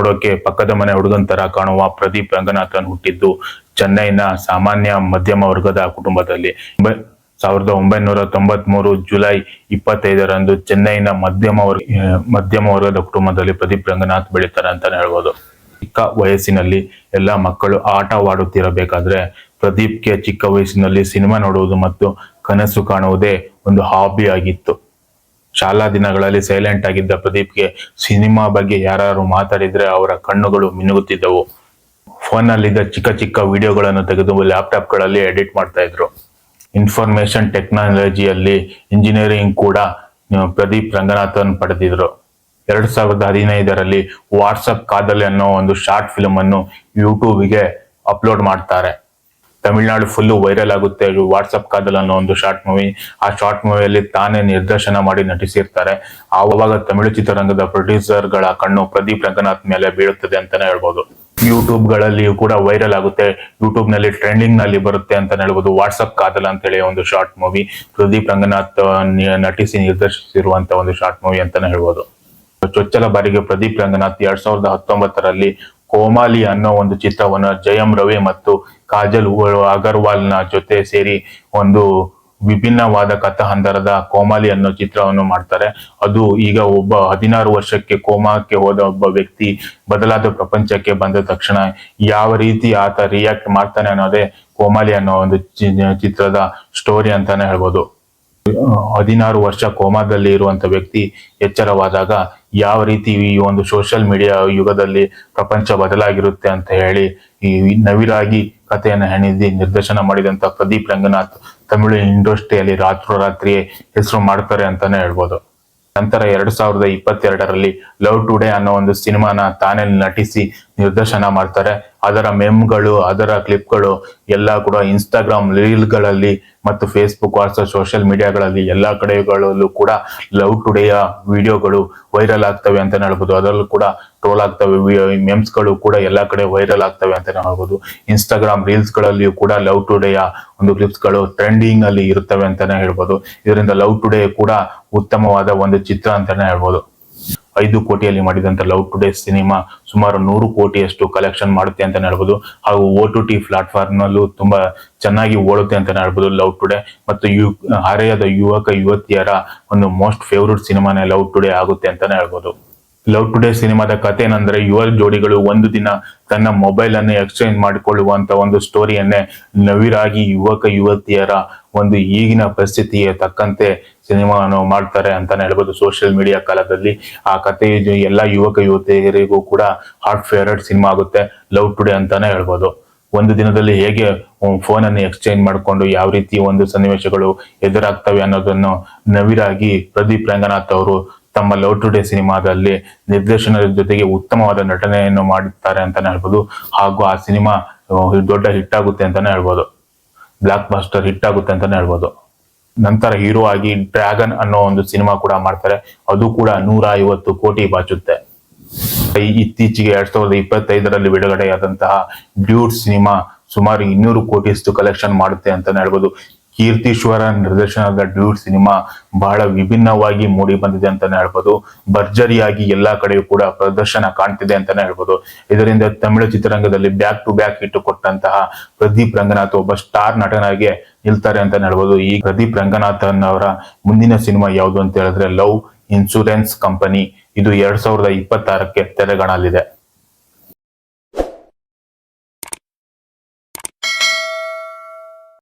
ನೋಡೋಕೆ ಪಕ್ಕದ ಮನೆ ಹುಡುಗನ ತರ ಕಾಣುವ ಪ್ರದೀಪ್ ರಂಗನಾಥನ್ ಹುಟ್ಟಿದ್ದು ಚೆನ್ನೈನ ಸಾಮಾನ್ಯ ಮಧ್ಯಮ ವರ್ಗದ ಕುಟುಂಬದಲ್ಲಿ. 1993 ಜುಲೈ 25ರಂದು ಚೆನ್ನೈನ ಮಧ್ಯಮ ವರ್ಗದ ಕುಟುಂಬದಲ್ಲಿ ಪ್ರದೀಪ್ ರಂಗನಾಥ್ ಬೆಳೀತಾರೆ ಅಂತಾನೆ ಹೇಳ್ಬೋದು. ಚಿಕ್ಕ ವಯಸ್ಸಿನಲ್ಲಿ ಎಲ್ಲ ಮಕ್ಕಳು ಆಟವಾಡುತ್ತಿರಬೇಕಾದ್ರೆ ಪ್ರದೀಪ್ಗೆ ಚಿಕ್ಕ ವಯಸ್ಸಿನಲ್ಲಿ ಸಿನಿಮಾ ನೋಡುವುದು ಮತ್ತು ಕನಸು ಕಾಣುವುದೇ ಒಂದು ಹಾಬಿ ಆಗಿತ್ತು. ಶಾಲಾ ದಿನಗಳಲ್ಲಿ ಸೈಲೆಂಟ್ ಆಗಿದ್ದ ಪ್ರದೀಪ್ಗೆ ಸಿನಿಮಾ ಬಗ್ಗೆ ಯಾರು ಮಾತಾಡಿದ್ರೆ ಅವರ ಕಣ್ಣುಗಳು ಮಿನುಗುತ್ತಿದ್ದವು. ಫೋನ್ನಲ್ಲಿದ್ದ ಚಿಕ್ಕ ಚಿಕ್ಕ ವಿಡಿಯೋಗಳನ್ನು ತೆಗೆದು ಲ್ಯಾಪ್ಟಾಪ್ಗಳಲ್ಲಿ ಎಡಿಟ್ ಮಾಡ್ತಾ ಇದ್ರು. ಇನ್ಫಾರ್ಮೇಶನ್ ಟೆಕ್ನಾಲಜಿಯಲ್ಲಿ ಇಂಜಿನಿಯರಿಂಗ್ ಕೂಡ ಪ್ರದೀಪ್ ರಂಗನಾಥನ್ ಪಡೆದಿದ್ರು. 2015ರಲ್ಲಿ ವಾಟ್ಸಪ್ ಕಾದಲಿ ಅನ್ನೋ ಒಂದು ಶಾರ್ಟ್ ಫಿಲ್ಮ್ ಅನ್ನು ಯೂಟ್ಯೂಬ್ಗೆ ಅಪ್ಲೋಡ್ ಮಾಡ್ತಾರೆ. ತಮಿಳ್ನಾಡು ಫುಲ್ಲು ವೈರಲ್ ಆಗುತ್ತೆ ವಾಟ್ಸಪ್ ಕಾದಲ್ ಅನ್ನೋ ಒಂದು ಶಾರ್ಟ್ ಮೂವಿ. ಆ ಶಾರ್ಟ್ ಮೂವಿಯಲ್ಲಿ ತಾನೇ ನಿರ್ದೇಶನ ಮಾಡಿ ನಟಿಸಿರ್ತಾರೆ. ಆವಾಗ ತಮಿಳು ಚಿತ್ರರಂಗದ ಪ್ರೊಡ್ಯೂಸರ್ಗಳ ಕಣ್ಣು ಪ್ರದೀಪ್ ರಂಗನಾಥ್ ಮೇಲೆ ಬೀಳುತ್ತದೆ ಅಂತಾನೆ ಹೇಳ್ಬೋದು. ಯೂಟ್ಯೂಬ್ ಗಳಲ್ಲಿಯೂ ಕೂಡ ವೈರಲ್ ಆಗುತ್ತೆ, ಯೂಟ್ಯೂಬ್ ನಲ್ಲಿ ಟ್ರೆಂಡಿಂಗ್ ನಲ್ಲಿ ಬರುತ್ತೆ ಅಂತ ಹೇಳ್ಬೋದು. ವಾಟ್ಸಪ್ ಕಾದಲ್ ಅಂತೇಳಿ ಒಂದು ಶಾರ್ಟ್ ಮೂವಿ, ಪ್ರದೀಪ್ ರಂಗನಾಥ್ ನಟಿಸಿ ನಿರ್ದೇಶಿಸಿರುವಂತ ಒಂದು ಶಾರ್ಟ್ ಮೂವಿ ಅಂತಾನೆ ಹೇಳ್ಬೋದು. ಚೊಚ್ಚಲ ಬಾರಿಗೆ ಪ್ರದೀಪ್ ರಂಗನಾಥ್ 2019ರಲ್ಲಿ ಕೋಮಾಲಿ ಅನ್ನೋ ಒಂದು ಚಿತ್ರವನ್ನು ಜಯಂ ರವಿ ಮತ್ತು ಕಾಜಲ್ ಅಗರ್ವಾಲ್ ನ ಜೊತೆ ಸೇರಿ ಒಂದು ವಿಭಿನ್ನವಾದ ಕಥಾಹಂದರದ ಕೋಮಾಲಿ ಅನ್ನೋ ಚಿತ್ರವನ್ನು ಮಾಡ್ತಾರೆ. ಅದು ಈಗ ಒಬ್ಬ 16 ವರ್ಷಕ್ಕೆ ಕೋಮಾಕ್ಕೆ ಹೋದ ಒಬ್ಬ ವ್ಯಕ್ತಿ ಬದಲಾದ ಪ್ರಪಂಚಕ್ಕೆ ಬಂದ ತಕ್ಷಣ ಯಾವ ರೀತಿ ಆತ ರಿಯಾಕ್ಟ್ ಮಾಡ್ತಾನೆ ಅನ್ನೋದೇ ಕೋಮಾಲಿ ಅನ್ನೋ ಒಂದು ಚಿತ್ರದ ಸ್ಟೋರಿ ಅಂತಾನೆ ಹೇಳ್ಬೋದು. 16 ವರ್ಷ ಕೋಮಾದಲ್ಲಿ ಇರುವಂತ ವ್ಯಕ್ತಿ ಎಚ್ಚರವಾದಾಗ ಯಾವ ರೀತಿ ಈ ಒಂದು ಸೋಷಿಯಲ್ ಮೀಡಿಯಾ ಯುಗದಲ್ಲಿ ಪ್ರಪಂಚ ಬದಲಾಗಿರುತ್ತೆ ಅಂತ ಹೇಳಿ ಈ ನವಿರಾಗಿ ಕಥೆಯನ್ನು ಹೆಣೆದಿ ನಿರ್ದೇಶನ ಮಾಡಿದಂತ ಪ್ರದೀಪ್ ರಂಗನಾಥ್ ತಮಿಳು ಇಂಡಸ್ಟ್ರಿಯಲ್ಲಿ ರಾತ್ರೋರಾತ್ರಿಯೇ ಹೆಸರು ಮಾಡ್ತಾರೆ ಅಂತಾನೆ ಹೇಳ್ಬೋದು. ನಂತರ 2022ರಲ್ಲಿ ಲವ್ ಟುಡೇ ಅನ್ನೋ ಒಂದು ಸಿನಿಮಾನ ತಾನೇ ನಟಿಸಿ ನಿರ್ದೇಶನ ಮಾಡ್ತಾರೆ. ಅದರ ಮೆಮ್ಗಳು, ಅದರ ಕ್ಲಿಪ್ಗಳು ಎಲ್ಲ ಕೂಡ ಇನ್ಸ್ಟಾಗ್ರಾಮ್ ರೀಲ್ಗಳಲ್ಲಿ ಮತ್ತು ಫೇಸ್ಬುಕ್, ವಾಟ್ಸಪ್, ಸೋಷಿಯಲ್ ಮೀಡಿಯಾಗಳಲ್ಲಿ ಎಲ್ಲಾ ಕಡೆಗಳಲ್ಲೂ ಕೂಡ ಲವ್ ಟುಡೇಯ ವಿಡಿಯೋಗಳು ವೈರಲ್ ಆಗ್ತವೆ ಅಂತಾನೆ ಹೇಳ್ಬೋದು. ಅದರಲ್ಲೂ ಕೂಡ ಟ್ರೋಲ್ ಆಗ್ತವೆ, ಮೆಮ್ಸ್ಗಳು ಕೂಡ ಎಲ್ಲಾ ಕಡೆ ವೈರಲ್ ಆಗ್ತವೆ ಅಂತಾನೆ ಹೇಳ್ಬೋದು. ಇನ್ಸ್ಟಾಗ್ರಾಮ್ ರೀಲ್ಸ್ ಗಳಲ್ಲಿಯೂ ಕೂಡ ಲವ್ ಟುಡೇಯ ಒಂದು ಕ್ಲಿಪ್ಸ್ ಗಳು ಟ್ರೆಂಡಿಂಗ್ ಅಲ್ಲಿ ಇರುತ್ತವೆ ಅಂತಾನೆ ಹೇಳ್ಬೋದು. ಇದರಿಂದ ಲವ್ ಟುಡೇ ಕೂಡ ಉತ್ತಮವಾದ ಒಂದು ಚಿತ್ರ ಅಂತಾನೆ ಹೇಳ್ಬೋದು. 5 ಕೋಟಿಯಲ್ಲಿ ಮಾಡಿದಂತ ಲವ್ ಟುಡೇ ಸಿನಿಮಾ ಸುಮಾರು 100 ಕೋಟಿಯಷ್ಟು ಕಲೆಕ್ಷನ್ ಮಾಡುತ್ತೆ ಅಂತಾನೆ ಹೇಳ್ಬೋದು. ಹಾಗೂ OTT ಪ್ಲಾಟ್ಫಾರ್ಮ್ ನಲ್ಲೂ ತುಂಬಾ ಚೆನ್ನಾಗಿ ಓಡುತ್ತೆ ಅಂತಾನೆ ಹೇಳ್ಬೋದು ಲವ್ ಟುಡೇ. ಮತ್ತು ಹರೆಯದ ಯುವಕ ಯುವತಿಯರ ಒಂದು ಮೋಸ್ಟ್ ಫೇವರಿಟ್ ಸಿನಿಮಾನೇ ಲವ್ ಟುಡೇ ಆಗುತ್ತೆ ಅಂತಾನೆ ಹೇಳ್ಬೋದು. ಲವ್ ಟುಡೇ ಸಿನಿಮಾದ ಕಥೆ ಏನಂದ್ರೆ, ಯುವ ಜೋಡಿಗಳು ಒಂದು ದಿನ ತನ್ನ ಮೊಬೈಲ್ ಅನ್ನು ಎಕ್ಸ್ಚೇಂಜ್ ಮಾಡಿಕೊಳ್ಳುವಂತ ಒಂದು ಸ್ಟೋರಿಯನ್ನೇ ನವಿರಾಗಿ ಯುವಕ ಯುವತಿಯರ ಒಂದು ಈಗಿನ ಪರಿಸ್ಥಿತಿಗೆ ತಕ್ಕಂತೆ ಸಿನಿಮಾವನ್ನು ಮಾಡ್ತಾರೆ ಅಂತಾನೆ ಹೇಳ್ಬೋದು. ಸೋಷಿಯಲ್ ಮೀಡಿಯಾ ಕಾಲದಲ್ಲಿ ಆ ಕಥೆ ಎಲ್ಲಾ ಯುವಕ ಯುವತಿಯರಿಗೂ ಕೂಡ ಹಾಟ್ ಫೇವರೇಟ್ ಸಿನಿಮಾ ಆಗುತ್ತೆ ಲವ್ ಟುಡೇ ಅಂತಾನೆ ಹೇಳ್ಬೋದು. ಒಂದು ದಿನದಲ್ಲಿ ಹೇಗೆ ಫೋನ್ ಅನ್ನು ಎಕ್ಸ್ಚೇಂಜ್ ಮಾಡಿಕೊಂಡು ಯಾವ ರೀತಿ ಒಂದು ಸನ್ನಿವೇಶಗಳು ಎದುರಾಗ್ತವೆ ಅನ್ನೋದನ್ನು ನವಿರಾಗಿ ಪ್ರದೀಪ್ ರಂಗನಾಥ್ ಅವರು ತಮ್ಮ ಲವ್ ಟುಡೇ ಸಿನಿಮಾದಲ್ಲಿ ನಿರ್ದೇಶನದ ಜೊತೆಗೆ ಉತ್ತಮವಾದ ನಟನೆಯನ್ನು ಮಾಡುತ್ತಾರೆ ಅಂತಾನೆ ಹೇಳ್ಬೋದು. ಹಾಗೂ ಆ ಸಿನಿಮಾ ದೊಡ್ಡ ಹಿಟ್ ಆಗುತ್ತೆ ಅಂತಾನೆ ಹೇಳ್ಬೋದು, ಬ್ಲಾಕ್ ಬಾಸ್ಟರ್ ಹಿಟ್ ಆಗುತ್ತೆ ಅಂತಾನೆ ಹೇಳ್ಬೋದು. ನಂತರ ಹೀರೋ ಆಗಿ ಡ್ರ್ಯಾಗನ್ ಅನ್ನೋ ಒಂದು ಸಿನಿಮಾ ಕೂಡ ಮಾಡ್ತಾರೆ, ಅದು ಕೂಡ 150 ಕೋಟಿ ಬಾಚುತ್ತೆ. ಇತ್ತೀಚೆಗೆ 2025ರಲ್ಲಿ ಬಿಡುಗಡೆಯಾದಂತಹ ಡ್ಯೂಡ್ ಸಿನಿಮಾ ಸುಮಾರು 200 ಕೋಟಿಯಷ್ಟು ಕಲೆಕ್ಷನ್ ಮಾಡುತ್ತೆ ಅಂತಾನೆ ಹೇಳ್ಬೋದು. ಕೀರ್ತಿಶ್ವರ ನಿರ್ದೇಶನದ ಡ್ಯೂಡ್ ಸಿನಿಮಾ ಬಹಳ ವಿಭಿನ್ನವಾಗಿ ಮೂಡಿ ಬಂದಿದೆ ಅಂತಾನೆ ಹೇಳ್ಬೋದು. ಭರ್ಜರಿಯಾಗಿ ಎಲ್ಲಾ ಕಡೆಯೂ ಕೂಡ ಪ್ರದರ್ಶನ ಕಾಣ್ತಿದೆ ಅಂತಾನೆ ಹೇಳ್ಬೋದು. ಇದರಿಂದ ತಮಿಳು ಚಿತ್ರರಂಗದಲ್ಲಿ ಬ್ಯಾಕ್ ಟು ಬ್ಯಾಕ್ ಹಿಟ್ ಕೊಟ್ಟಂತಹ ಪ್ರದೀಪ್ ರಂಗನಾಥ್ ಒಬ್ಬ ಸ್ಟಾರ್ ನಟನಾಗಿ ನಿಲ್ತಾರೆ ಅಂತಾನೆ ಹೇಳ್ಬೋದು. ಈ ಪ್ರದೀಪ್ ರಂಗನಾಥನ್ ಅವರ ಮುಂದಿನ ಸಿನಿಮಾ ಯಾವುದು ಅಂತ ಹೇಳಿದ್ರೆ ಲವ್ ಇನ್ಶೂರೆನ್ಸ್ ಕಂಪನಿ. ಇದು 2026ಕ್ಕೆ ತೆರೆಗಾಣಲಿದೆ.